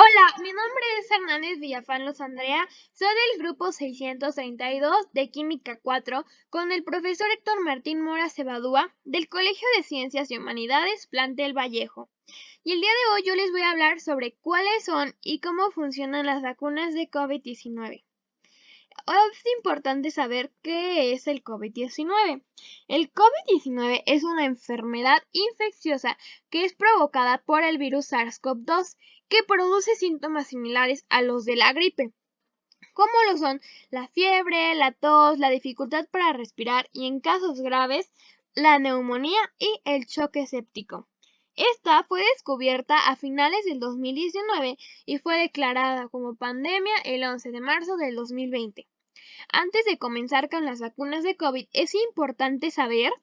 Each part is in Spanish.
Hola, mi nombre es Hernández Villafán Los Andrea, soy del grupo 632 de Química 4 con el profesor Héctor Martín Mora Cebadúa del Colegio de Ciencias y Humanidades Plantel Vallejo. Y el día de hoy yo les voy a hablar sobre cuáles son y cómo funcionan las vacunas de COVID-19. Es importante saber qué es el COVID-19. El COVID-19 es una enfermedad infecciosa que es provocada por el virus SARS-CoV-2, que produce síntomas similares a los de la gripe, como lo son la fiebre, la tos, la dificultad para respirar y, en casos graves, la neumonía y el choque séptico. Esta fue descubierta a finales del 2019 y fue declarada como pandemia el 11 de marzo del 2020. Antes de comenzar con las vacunas de COVID, es importante saber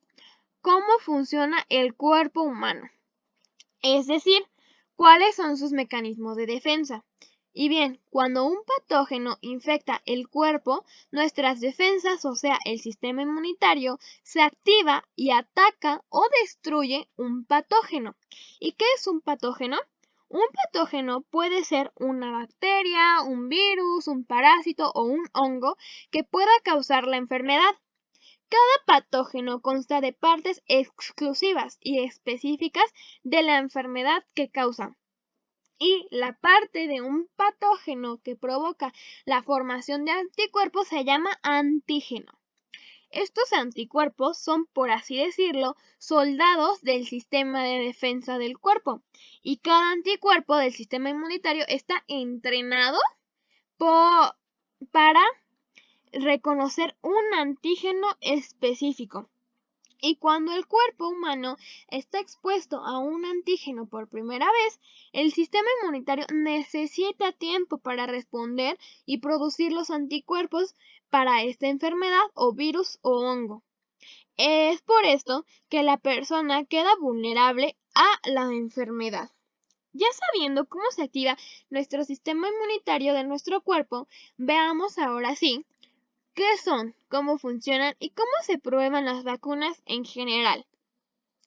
cómo funciona el cuerpo humano, es decir, cuáles son sus mecanismos de defensa. Y bien, cuando un patógeno infecta el cuerpo, nuestras defensas, o sea, el sistema inmunitario, se activa y ataca o destruye un patógeno. ¿Y qué es un patógeno? Un patógeno puede ser una bacteria, un virus, un parásito o un hongo que pueda causar la enfermedad. Cada patógeno consta de partes exclusivas y específicas de la enfermedad que causa. Y la parte de un patógeno que provoca la formación de anticuerpos se llama antígeno. Estos anticuerpos son, por así decirlo, soldados del sistema de defensa del cuerpo. Y cada anticuerpo del sistema inmunitario está entrenado para reconocer un antígeno específico. Y cuando el cuerpo humano está expuesto a un antígeno por primera vez, el sistema inmunitario necesita tiempo para responder y producir los anticuerpos para esta enfermedad o virus o hongo. Es por esto que la persona queda vulnerable a la enfermedad. Ya sabiendo cómo se activa nuestro sistema inmunitario de nuestro cuerpo, veamos ahora sí qué son, cómo funcionan y cómo se prueban las vacunas en general.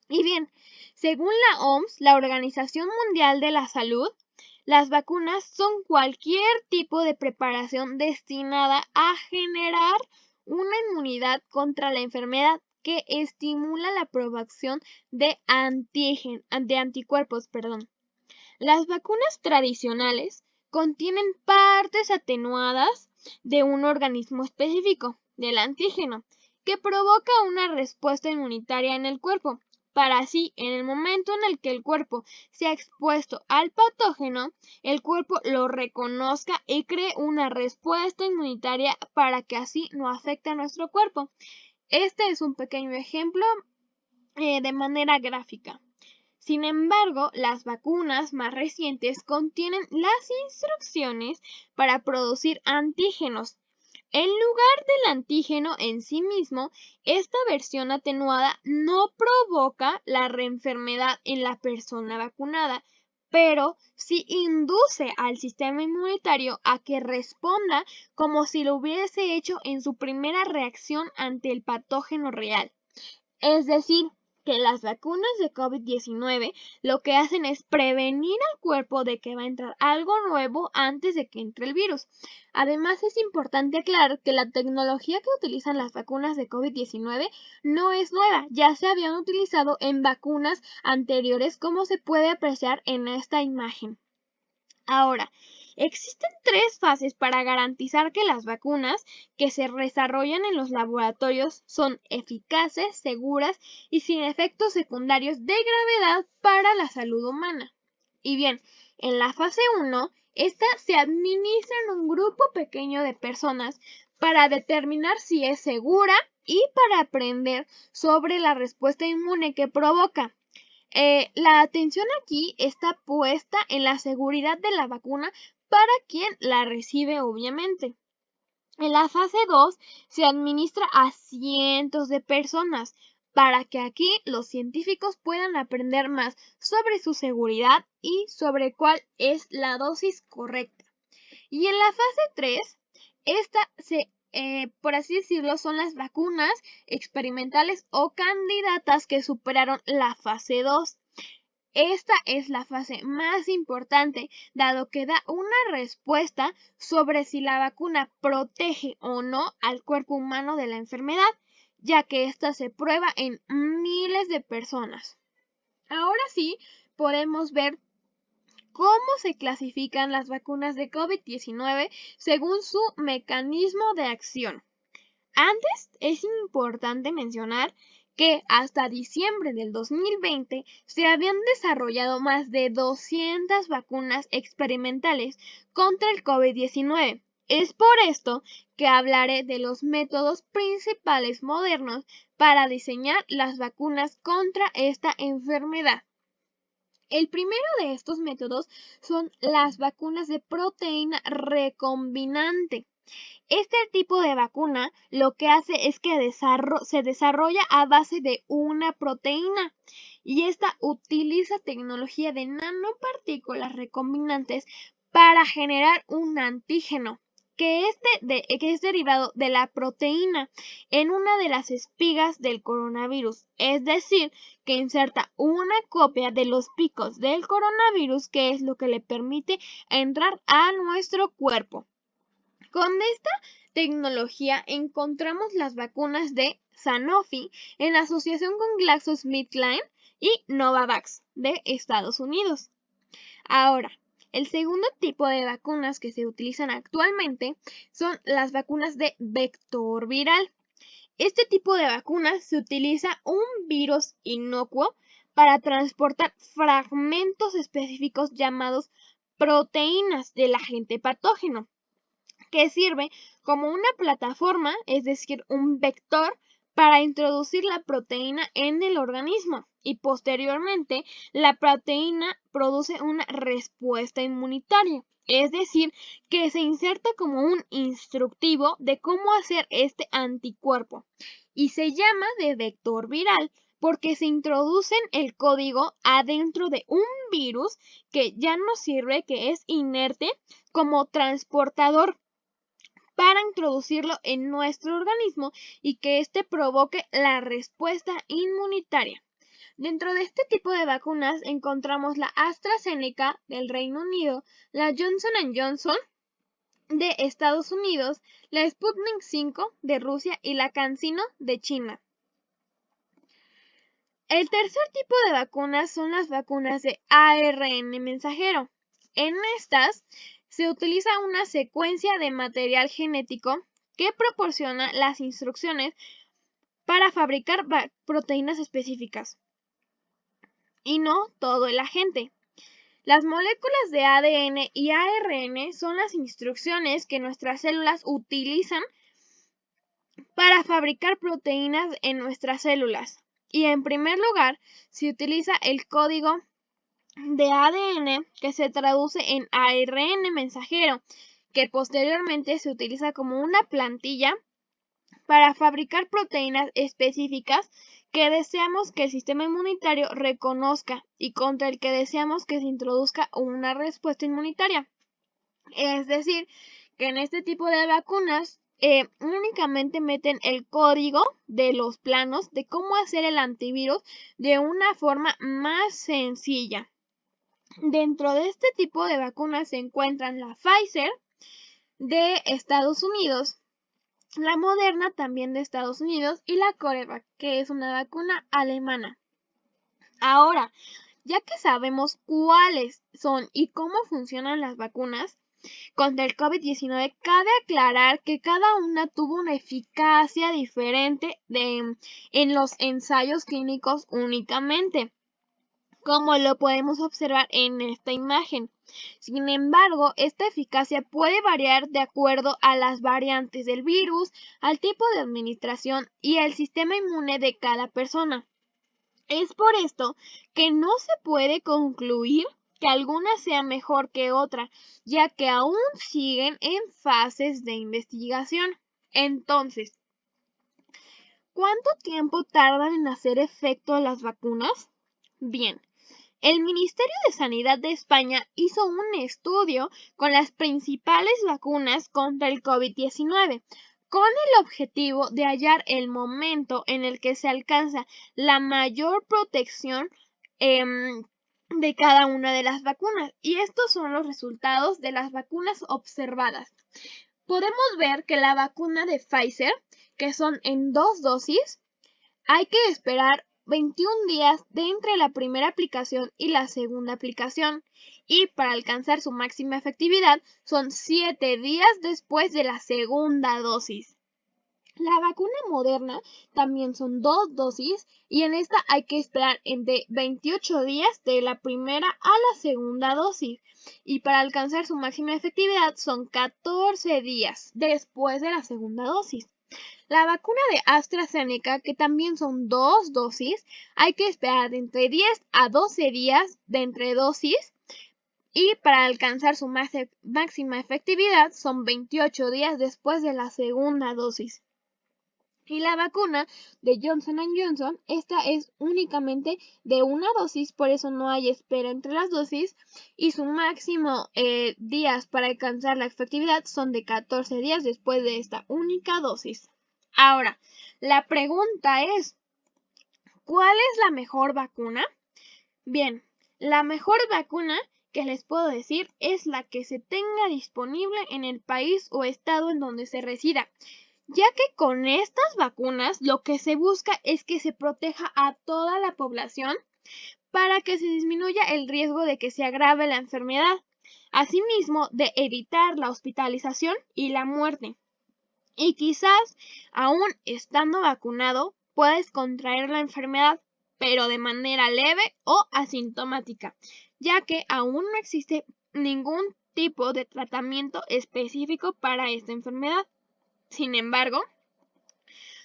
Y bien, según la OMS, la Organización Mundial de la Salud, las vacunas son cualquier tipo de preparación destinada a generar una inmunidad contra la enfermedad que estimula la producción de anticuerpos. Las vacunas tradicionales contienen partes atenuadas de un organismo específico, del antígeno, que provoca una respuesta inmunitaria en el cuerpo, para así, en el momento en el que el cuerpo sea expuesto al patógeno, el cuerpo lo reconozca y cree una respuesta inmunitaria para que así no afecte a nuestro cuerpo. Este es un pequeño ejemplo de manera gráfica. Sin embargo, las vacunas más recientes contienen las instrucciones para producir antígenos. En lugar del antígeno en sí mismo, esta versión atenuada no provoca la reenfermedad en la persona vacunada, pero sí induce al sistema inmunitario a que responda como si lo hubiese hecho en su primera reacción ante el patógeno real. Es decir, que las vacunas de COVID-19 lo que hacen es prevenir al cuerpo de que va a entrar algo nuevo antes de que entre el virus. Además, es importante aclarar que la tecnología que utilizan las vacunas de COVID-19 no es nueva, ya se habían utilizado en vacunas anteriores, como se puede apreciar en esta imagen. Ahora, existen tres fases para garantizar que las vacunas que se desarrollan en los laboratorios son eficaces, seguras y sin efectos secundarios de gravedad para la salud humana. Y bien, en la fase 1, esta se administra en un grupo pequeño de personas para determinar si es segura y para aprender sobre la respuesta inmune que provoca. La atención aquí está puesta en la seguridad de la vacuna para quien la recibe, obviamente. En la fase 2 se administra a cientos de personas para que aquí los científicos puedan aprender más sobre su seguridad y sobre cuál es la dosis correcta. Y en la fase 3, por así decirlo, son las vacunas experimentales o candidatas que superaron la fase 2. Esta es la fase más importante, dado que da una respuesta sobre si la vacuna protege o no al cuerpo humano de la enfermedad, ya que esta se prueba en miles de personas. Ahora sí, podemos ver cómo se clasifican las vacunas de COVID-19 según su mecanismo de acción. Antes, es importante mencionar que hasta diciembre del 2020 se habían desarrollado más de 200 vacunas experimentales contra el COVID-19. Es por esto que hablaré de los métodos principales modernos para diseñar las vacunas contra esta enfermedad. El primero de estos métodos son las vacunas de proteína recombinante. Este tipo de vacuna lo que hace es que se desarrolla a base de una proteína y esta utiliza tecnología de nanopartículas recombinantes para generar un antígeno que es derivado de la proteína en una de las espigas del coronavirus, es decir, que inserta una copia de los picos del coronavirus, que es lo que le permite entrar a nuestro cuerpo. Con esta tecnología encontramos las vacunas de Sanofi en asociación con GlaxoSmithKline y Novavax de Estados Unidos. Ahora, el segundo tipo de vacunas que se utilizan actualmente son las vacunas de vector viral. Este tipo de vacunas se utiliza un virus inocuo para transportar fragmentos específicos llamados proteínas del agente patógeno, que sirve como una plataforma, es decir, un vector, para introducir la proteína en el organismo y posteriormente la proteína produce una respuesta inmunitaria, es decir, que se inserta como un instructivo de cómo hacer este anticuerpo y se llama de vector viral porque se introduce el código adentro de un virus que ya no sirve, que es inerte, como transportador para introducirlo en nuestro organismo y que éste provoque la respuesta inmunitaria. Dentro de este tipo de vacunas encontramos la AstraZeneca del Reino Unido, la Johnson Johnson de Estados Unidos, la Sputnik 5 de Rusia y la CanSino de China. El tercer tipo de vacunas son las vacunas de ARN mensajero. En estas se utiliza una secuencia de material genético que proporciona las instrucciones para fabricar proteínas específicas y no todo el agente. Las moléculas de ADN y ARN son las instrucciones que nuestras células utilizan para fabricar proteínas en nuestras células. Y en primer lugar, se utiliza el código de ADN que se traduce en ARN mensajero, que posteriormente se utiliza como una plantilla para fabricar proteínas específicas que deseamos que el sistema inmunitario reconozca y contra el que deseamos que se introduzca una respuesta inmunitaria. Es decir, que en este tipo de vacunas únicamente meten el código de los planos de cómo hacer el antivirus de una forma más sencilla. Dentro de este tipo de vacunas se encuentran la Pfizer de Estados Unidos, la Moderna también de Estados Unidos y la CureVac, que es una vacuna alemana. Ahora, ya que sabemos cuáles son y cómo funcionan las vacunas contra el COVID-19, cabe aclarar que cada una tuvo una eficacia diferente en los ensayos clínicos únicamente, como lo podemos observar en esta imagen. Sin embargo, esta eficacia puede variar de acuerdo a las variantes del virus, al tipo de administración y al sistema inmune de cada persona. Es por esto que no se puede concluir que alguna sea mejor que otra, ya que aún siguen en fases de investigación. Entonces, ¿cuánto tiempo tardan en hacer efecto las vacunas? Bien, el Ministerio de Sanidad de España hizo un estudio con las principales vacunas contra el COVID-19, con el objetivo de hallar el momento en el que se alcanza la mayor protección de cada una de las vacunas. Y estos son los resultados de las vacunas observadas. Podemos ver que la vacuna de Pfizer, que son en 2 dosis, hay que esperar 21 días de entre la primera aplicación y la segunda aplicación, y para alcanzar su máxima efectividad son 7 días después de la segunda dosis. La vacuna Moderna también son 2 dosis y en esta hay que esperar entre 28 días de la primera a la segunda dosis, y para alcanzar su máxima efectividad son 14 días después de la segunda dosis. La vacuna de AstraZeneca, que también son 2 dosis, hay que esperar de entre 10 a 12 días de entre dosis, y para alcanzar su máxima efectividad son 28 días después de la segunda dosis. Y la vacuna de Johnson & Johnson, esta es únicamente de una dosis, por eso no hay espera entre las dosis, y su máximo días para alcanzar la efectividad son de 14 días después de esta única dosis. Ahora, la pregunta es, ¿cuál es la mejor vacuna? Bien, la mejor vacuna que les puedo decir es la que se tenga disponible en el país o estado en donde se resida, ya que con estas vacunas lo que se busca es que se proteja a toda la población para que se disminuya el riesgo de que se agrave la enfermedad, asimismo de evitar la hospitalización y la muerte. Y quizás, aún estando vacunado, puedes contraer la enfermedad, pero de manera leve o asintomática, ya que aún no existe ningún tipo de tratamiento específico para esta enfermedad. Sin embargo,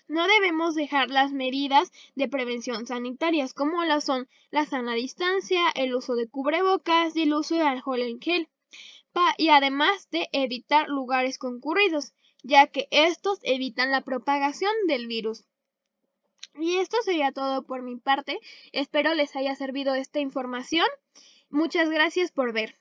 no debemos dejar las medidas de prevención sanitarias, como lo son la sana distancia, el uso de cubrebocas y el uso de alcohol en gel, y además de evitar lugares concurridos, ya que estos evitan la propagación del virus. Y esto sería todo por mi parte. Espero les haya servido esta información. Muchas gracias por ver.